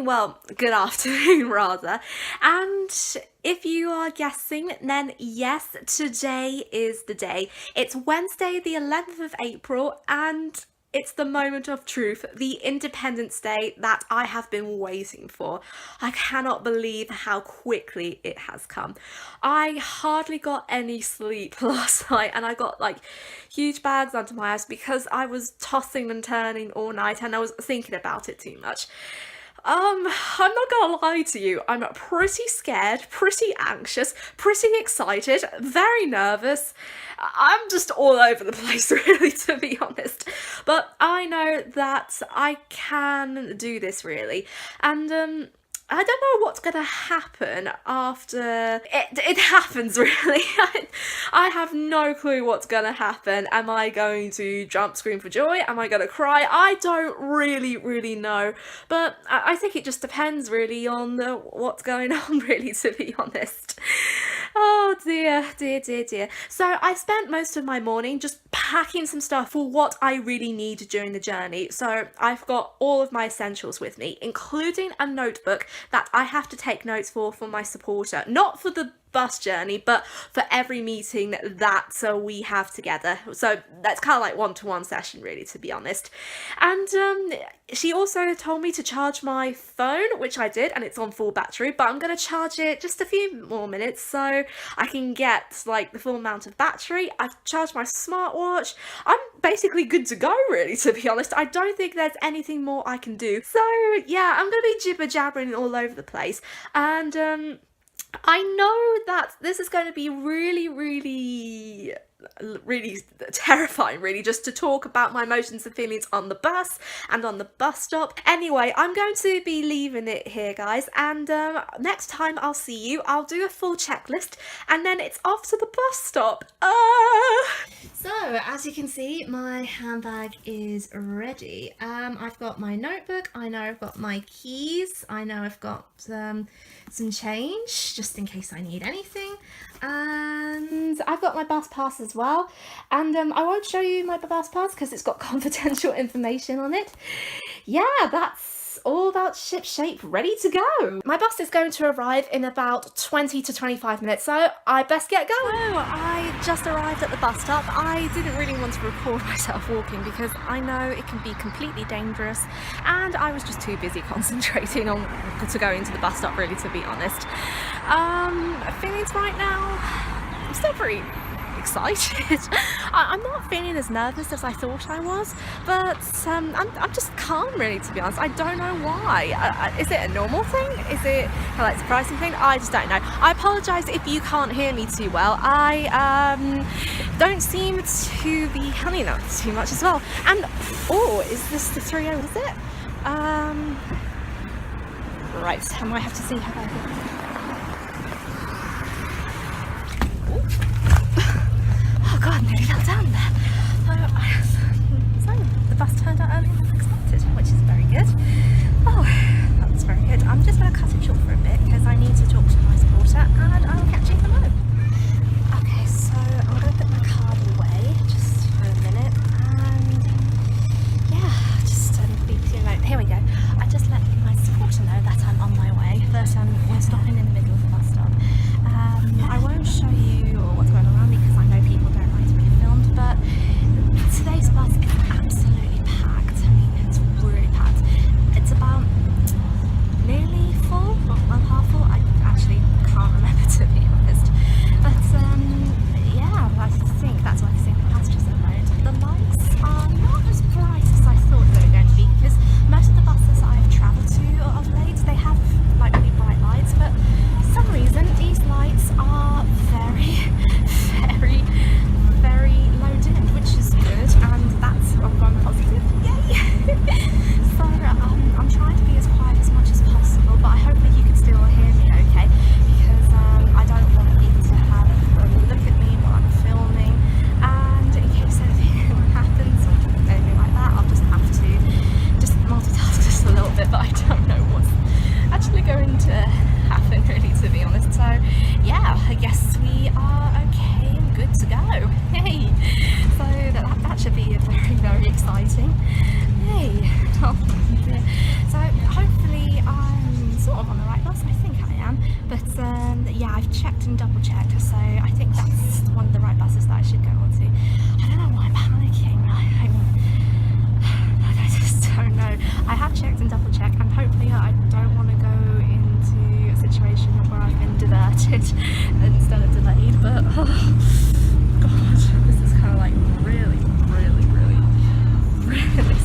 morning, well, good afternoon rather. And if you are guessing, then yes, today is the day. It's Wednesday, the 11th of April, and it's the moment of truth, the Independence Day that I have been waiting for. I cannot believe how quickly it has come. I hardly got any sleep last night, and I got like huge bags under my eyes because I was tossing and turning all night and I was thinking about it too much. I'm not gonna lie to you, I'm pretty scared, pretty anxious, pretty excited, very nervous. I'm just all over the place really, to be honest. But I know that I can do this really. And I don't know what's gonna happen after it happens really. I have no clue what's gonna happen. Am I going to jump, scream for joy? Am I gonna cry? I don't really know. But I think it just depends really on what's going on really, to be honest. Oh dear. So I spent most of my morning just packing some stuff for what I really need during the journey. So I've got all of my essentials with me, including a notebook that I have to take notes for my supporter, not for the bus journey, but for every meeting that we have together. So that's kind of like one-to-one session really, to be honest. And she also told me to charge my phone, which I did, and it's on full battery, but I'm going to charge it just a few more minutes so I can get like the full amount of battery. I've charged my smartwatch. I'm basically good to go really, to be honest. I don't think there's anything more I can do. So yeah, I'm going to be jibber jabbering all over the place. And I know that this is going to be really terrifying really, just to talk about my emotions and feelings on the bus and on the bus stop. Anyway, I'm going to be leaving it here, guys, and next time I'll see you, I'll do a full checklist and then it's off to the bus stop. So as you can see, my handbag is ready. I've got my notebook, I know I've got my keys, I know I've got some change just in case I need anything, and I've got my bus pass as well. And I won't show you my bus pass because it's got confidential information on it. Yeah, that's all about shipshape, ready to go. My bus is going to arrive in about 20 to 25 minutes, so I best get going. So I just arrived at the bus stop. I didn't really want to record myself walking because I know it can be completely dangerous, and I was just too busy concentrating on to go into the bus stop really, to be honest. Feelings right now, I'm still pretty excited. I'm not feeling as nervous as I thought I was, but I'm just calm really, to be honest. I don't know why. Is it a normal thing? Is it a like surprising thing? I just don't know. I apologise if you can't hear me too well. I don't seem to be hanging out too much as well. And oh, is this the 30? Is it? Right, I might have to see how I feel. Oh god, nearly fell down there. So the bus turned out earlier than expected, which is very good. Oh, that's very good. I'm just going to cut it short for a bit because I need to talk to my supporter and I'll catch you tomorrow. Okay, so I'm going to put my card away just for a minute and yeah, just be with you alone. Here we go. I just let my supporter know that I'm on my way, but we're stopping in the middle of the bus stop. I won't show you what's going on around me because I know people don't like to be filmed, but today's bus is absolutely packed. I mean, it's really packed. It's about nearly full, well, half full. I actually can't remember, to be honest. But yeah, I think that's why I think the passengers are loud. The lights are not as bright as I thought they were going to be because most of the buses I have travelled to of late, they have like really bright lights, but for some reason these lights are very low dimmed, which is good, and that's one positive. Yay! So I'm trying to be as quiet as much as possible, but I hope that you can still hear me okay, because I don't want people to have a look at me while I'm filming, and in case anything happens or anything like that, I'll just have to just multitask just a little bit, but I don't know what's actually going to happen really, to be honest. So yeah, I guess we are okay and good to go. Hey, so that should be very exciting. Hey, oh dear. So hopefully I But yeah, I've checked and double checked, so I think that's one of the right buses that I should go on to. I don't know why I'm panicking. I just don't know. I have checked and double checked, and hopefully I don't want to go into a situation where I've been diverted instead of delayed, but oh god, this is kind of like really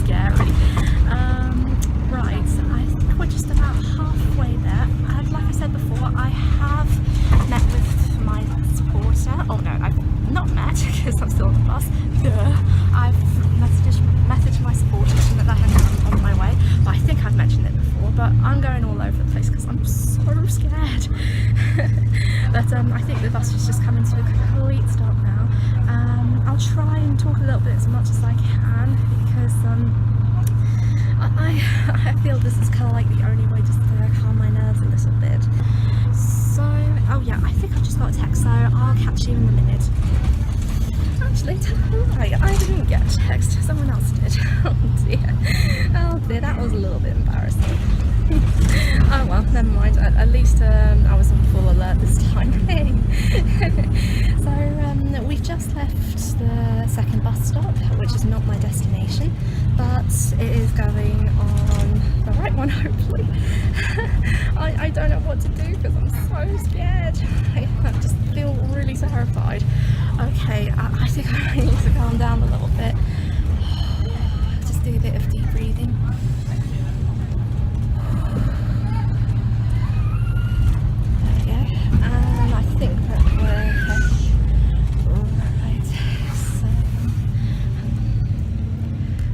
scary. Right, so I think we're just about halfway there, and like I said before, I have met with my supporter. Oh no, I've not met because I'm still on the bus. I've messaged my supporter to let her know I'm on my way, but I think I've mentioned it before, but I'm going all over the place because I'm so scared. But I think the bus is just coming to a complete stop now. I'll try and talk a little bit as much as I can because I feel this is kind of like the only way just to calm my nerves a little bit. So, oh yeah, I think I just got a text, so I'll catch you in a minute. Actually, right, I didn't get a text, someone else did. Oh dear, that was a little bit embarrassing. Oh well, never mind, at least I was on full alert this time. So we've just left the second bus stop, which is not my destination, but it is going on the right one, hopefully. I don't know what to do because I'm so scared. I just feel really terrified. Okay, I think I need to calm down a little bit. Just do a bit of deep breathing. There we go. And I think that we're okay. Right, so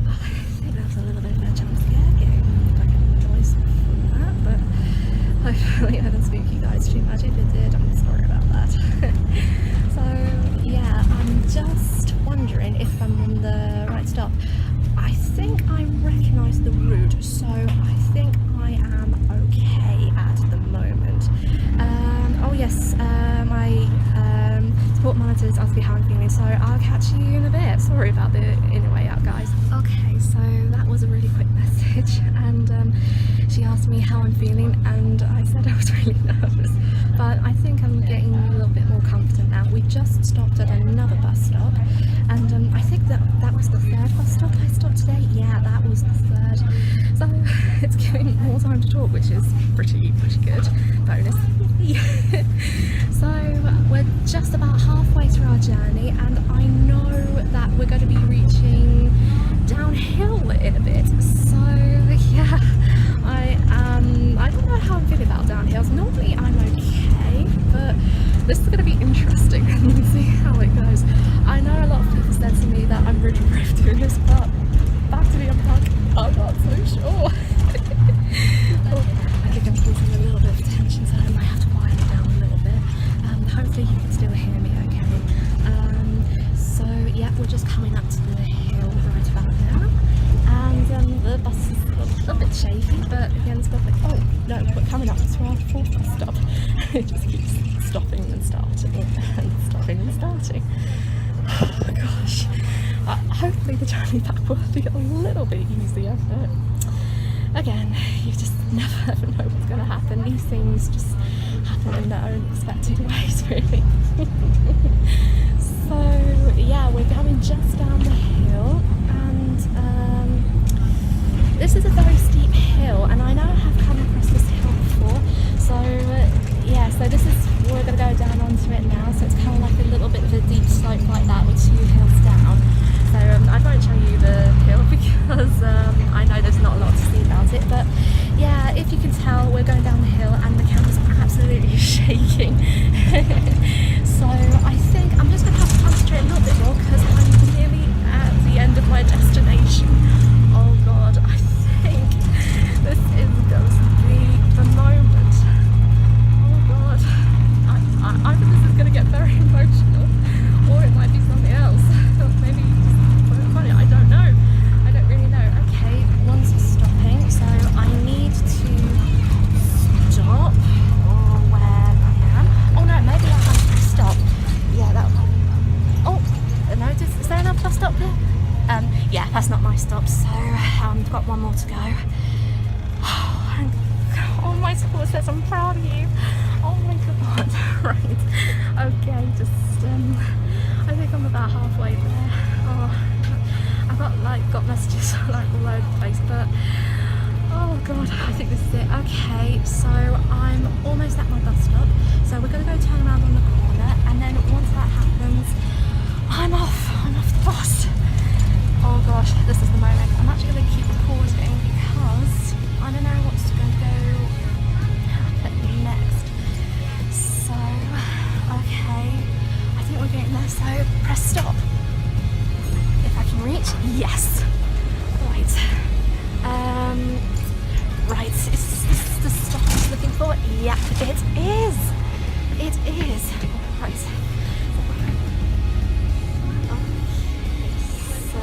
I think that was a little bit of a jump scare, getting like a noise from that, but hopefully I didn't spook you guys too much. If it did, I'm sorry about that. So yeah, I'm just wondering if I'm on the right stop. I think I recognise the route, so I think I am okay at the moment. Oh yes, my support monitor is asking how I'm feeling, so I'll catch you in a bit. Sorry about the in your way out, guys. Okay, so that was a really quick message, and she asked me how I'm feeling, and I said I was really nervous, but I think I'm getting a little bit more confident now. We just stopped at another bus stop, and I think that was the third bus stop I stopped today. Yeah, that was the third. So it's giving more time to talk, which is pretty good. Bonus. So we're just about halfway through our journey, and I know that we're going to be reaching downhill in a bit. So yeah, I don't know how I'm feeling about downhills. Normally I'm okay, but this is going to be interesting and see how it goes. I know a lot of people said to me that I'm really brave doing this, but back to the unpack, I'm not so sure. I think I'm causing a little bit of tension, so I might have to quiet it down a little bit. Hopefully you can still hear me okay. So yeah, we're just coming up to the hill right about now, and the bus is a little bit shaky, but again it's got like, oh no, we're coming up to our fourth bus stop. It just keeps stopping and starting and stopping and starting. Oh my gosh. Hopefully the journey back will be a little bit easier, but again, you just never ever know what's going to happen. These things just happen in their unexpected ways, really. So yeah, we're going just down the hill, and this is a very steep hill, and I know I have come across this hill before, so yeah, so this is, we're going to go down onto it now, so it's kind of like a little bit of a deep slope like that with 2 hills down. So I won't show you the hill because I know there's not a lot to see about it, but yeah, if you can tell, we're going down the hill and the camera's absolutely shaking. So I think I'm just going to have to concentrate a little bit more because I'm nearly at the end of my destination. Oh god, I think this is going to be the moment. Oh god, I think this is going to get very emotional, or it might be something else. Maybe funny, I don't know. I don't really know. Okay, one's stopping, so I need to stop where I am. Oh no, maybe I have to stop. Yeah, that one. Oh, no, is there another bus stop there? Yeah, that's not my stop, so I've got one more to go. Oh my support says I'm proud of you. Oh my god. Right. Okay, just I think I'm about halfway there. Oh, I've got messages like all over the place, but oh god, I think this is it. Okay, so I'm almost at my bus stop. So we're gonna go turn around on the corner, and then once that happens, I'm off the bus. Oh gosh, this is the moment. I'm actually gonna keep recording because I don't know what's going to go happen next. So, okay, I think we're getting there. So press stop. If I can reach, yes. Right. Right, is this the stop I was looking for? Yeah, it is. It is. Right. Okay, so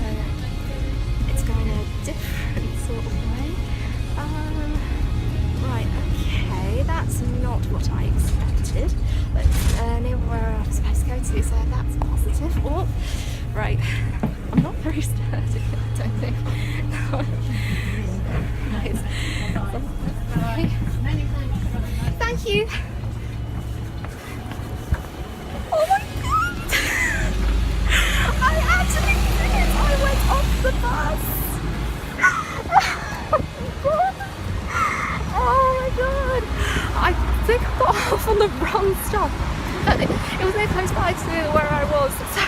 it's going a different sort of way. Right, okay, that's not what I expected, but near where I'm supposed to go to, so that's positive. Oh, right, I'm not very sturdy, I don't think. Right. Okay. Thank you. Oh my god! I actually did it! I went off the bus! Oh my god! I think I got off on the wrong stop. But it was near close by to where I was, so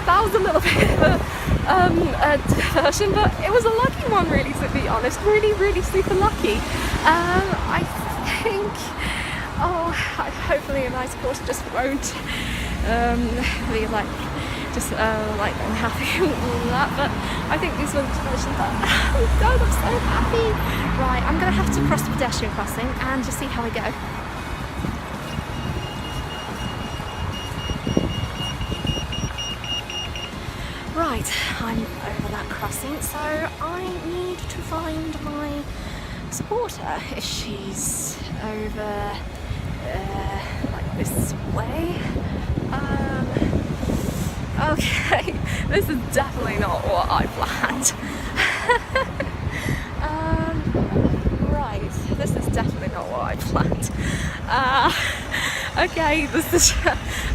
that was a little bit of a diversion, but it was a lucky one, really, to be honest. Really super lucky. I think, hopefully my supporter just won't be unhappy with that, but I think this was the diversion. But oh god, I'm so happy. Right, I'm gonna have to cross the pedestrian crossing and just see how we go. Right, I'm over that crossing, so I need to find my supporter. She's over like this way. Okay, this is definitely not what I planned. Right, this is definitely not what I planned. Okay,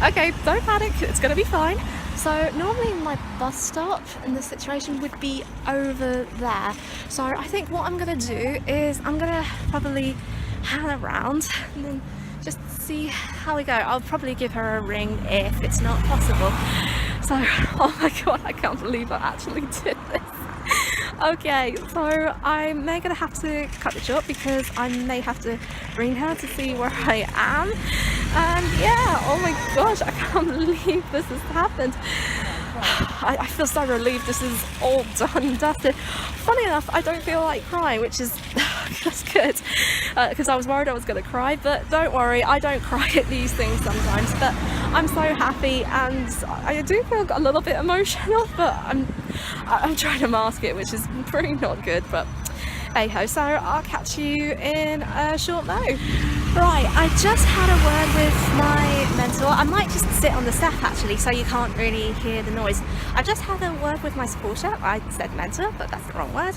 okay, don't panic, it's gonna be fine. So normally my bus stop in this situation would be over there. So I think what I'm gonna do is I'm gonna probably hang around and then just see how we go. I'll probably give her a ring if it's not possible. So, oh my god, I can't believe I actually did this. Okay, so I'm gonna have to cut it short because I may have to ring her to see where I am. And yeah, oh my gosh, I can't believe this has happened. I feel so relieved this is all done and dusted. Funny enough, I don't feel like crying, which is that's good, because I was worried I was going to cry, but don't worry, I don't cry at these things sometimes, but I'm so happy, and I do feel a little bit emotional, but I'm trying to mask it, which is pretty not good, but hey ho. So I'll catch you in a short mo. Right, I just had a word with my mentor. I might just sit on the step actually, so you can't really hear the noise. I just had a word with my supporter. I said mentor, but that's the wrong word.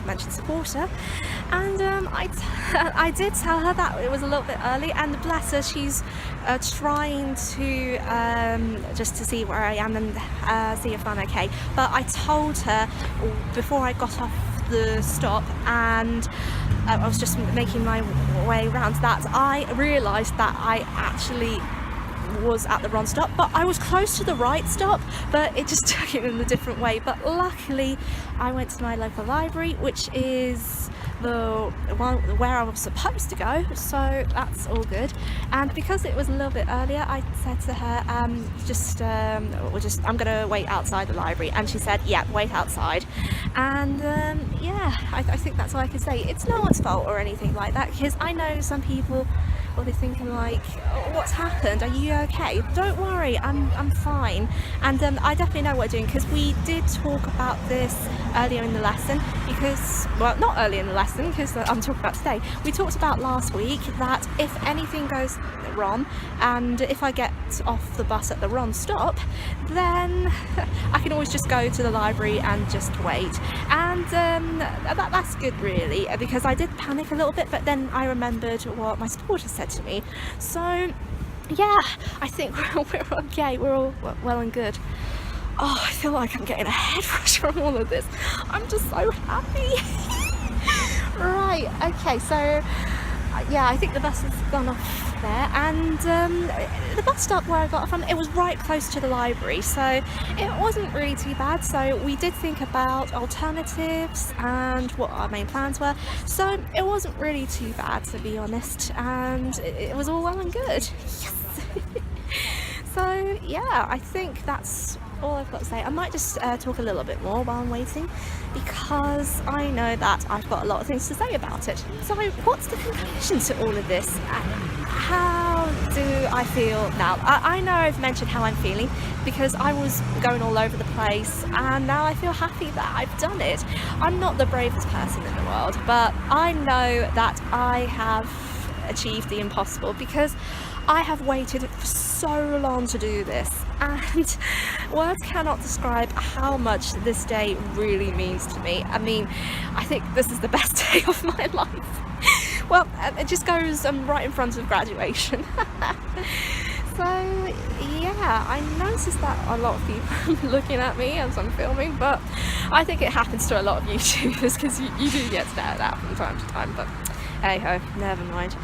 I mentioned supporter. And I did tell her that it was a little bit early, and bless her, she's trying to just to see where I am and see if I'm okay. But I told her before I got off the stop, and I was just making my way around, that I realised that I actually was at the wrong stop, but I was close to the right stop, but it just took it in a different way. But luckily I went to my local library, which is the one where I was supposed to go, so that's all good. And because it was a little bit earlier, I said to her, I'm gonna wait outside the library, and she said, yeah, wait outside. And yeah, I think that's all I can say. It's no one's fault or anything like that, because I know some people will be thinking like, oh, what's happened, are you okay? Don't worry, I'm fine. And I definitely know what we're doing, because we did talk about this earlier in the lesson, because, well, not earlier in the lesson, because I'm talking about today. We talked about last week that if anything goes wrong, and if I get off the bus at the wrong stop, then I can always just go to the library and just wait. And that's good really, because I did panic a little bit, but then I remembered what my supporter said said to me. So yeah, I think we're okay, we're all well and good. Oh, I feel like I'm getting a head rush from all of this. I'm just so happy. Right, okay, so yeah, I think the bus has gone off there, and the bus stop where I got from, it was right close to the library, so it wasn't really too bad. So we did think about alternatives and what our main plans were, so it wasn't really too bad, to be honest, and it was all well and good. Yes. So yeah, I think that's all I've got to say. I might just talk a little bit more while I'm waiting, because I know that I've got a lot of things to say about it. So what's the conclusion to all of this? How do I feel now? I know I've mentioned how I'm feeling, because I was going all over the place, and now I feel happy that I've done it. I'm not the bravest person in the world, but I know that I have achieved the impossible, because I have waited for so long to do this, and words cannot describe how much this day really means to me. I mean, I think this is the best day of my life. Well, it just goes right in front of graduation. So yeah, I noticed that a lot of people are looking at me as I'm filming, but I think it happens to a lot of YouTubers, because you do get stared at from time to time, but hey ho, never mind.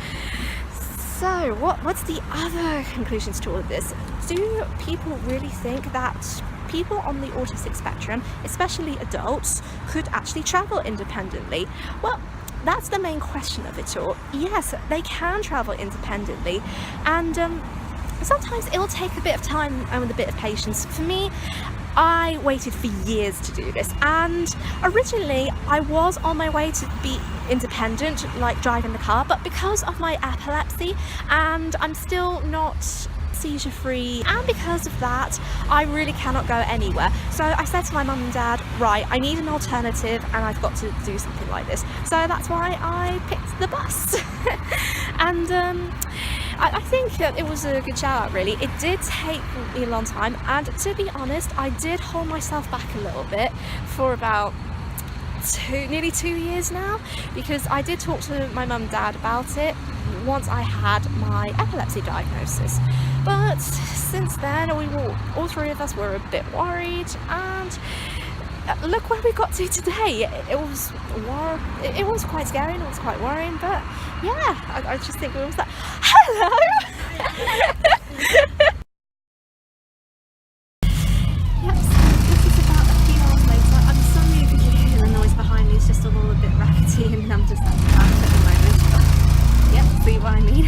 So what's the other conclusions to all of this? Do people really think that people on the autistic spectrum, especially adults, could actually travel independently? Well, that's the main question of it all. Yes, they can travel independently, and sometimes it will take a bit of time and with a bit of patience. For me, I waited for years to do this, and originally I was on my way to be independent, like driving the car, but because of my epilepsy, and I'm still not seizure free, and because of that I really cannot go anywhere. So I said to my mum and dad, right, I need an alternative and I've got to do something like this. So that's why I picked the bus. And I think that it was a good shout out, really. It did take me a long time, and to be honest, I did hold myself back a little bit for about nearly 2 years now, because I did talk to my mum and dad about it once I had my epilepsy diagnosis. But since then, all three of us were a bit worried, and look where we got to today. It was quite scary and it was quite worrying, but yeah, I just think it was that. Hello. Yep, so this is about a few hours later. I'm sorry if you can hear the noise behind me. It's just all a bit rackety, and I'm just at the moment. Yep, see what I mean?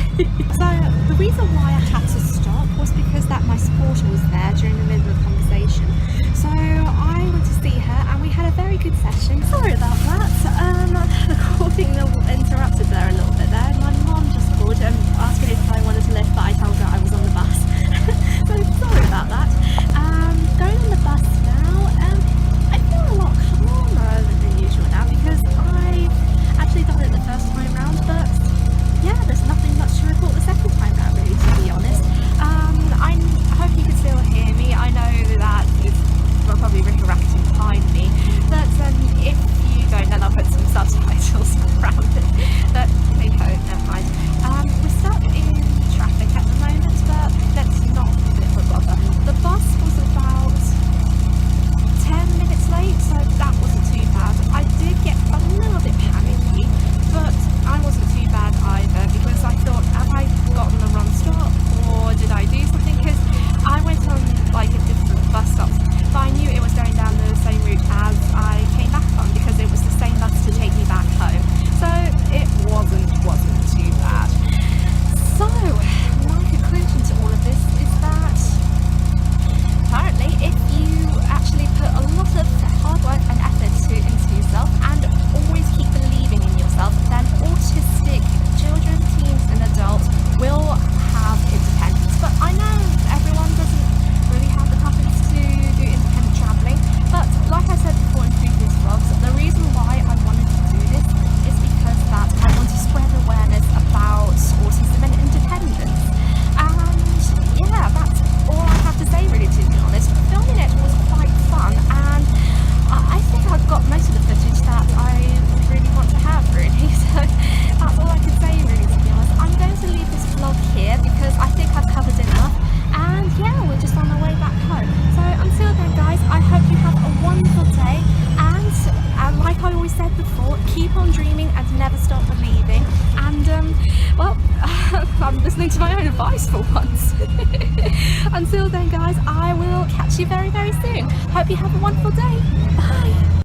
So the reason why I had to stop was because that my supporter was there during the middle of the conversation. So I went to see her, and we had a very good session. Sorry about that. The recording interrupted there a little bit there. My mom just called asking if I wanted to lift, but I told her I was on the bus. So sorry about that. Going on the bus now, I feel a lot calmer than usual now, because I actually done it the first time round, but yeah, there's nothing much to report the second time round, really, to be honest. I hope you can still hear me. I know that it's probably racking behind me, but if you don't, then I'll put some subtitles around it. But hey ho, never mind. We're stuck in traffic at the moment. I'm listening to my own advice for once. Until then, guys, I will catch you very, very soon. Hope you have a wonderful day. Bye.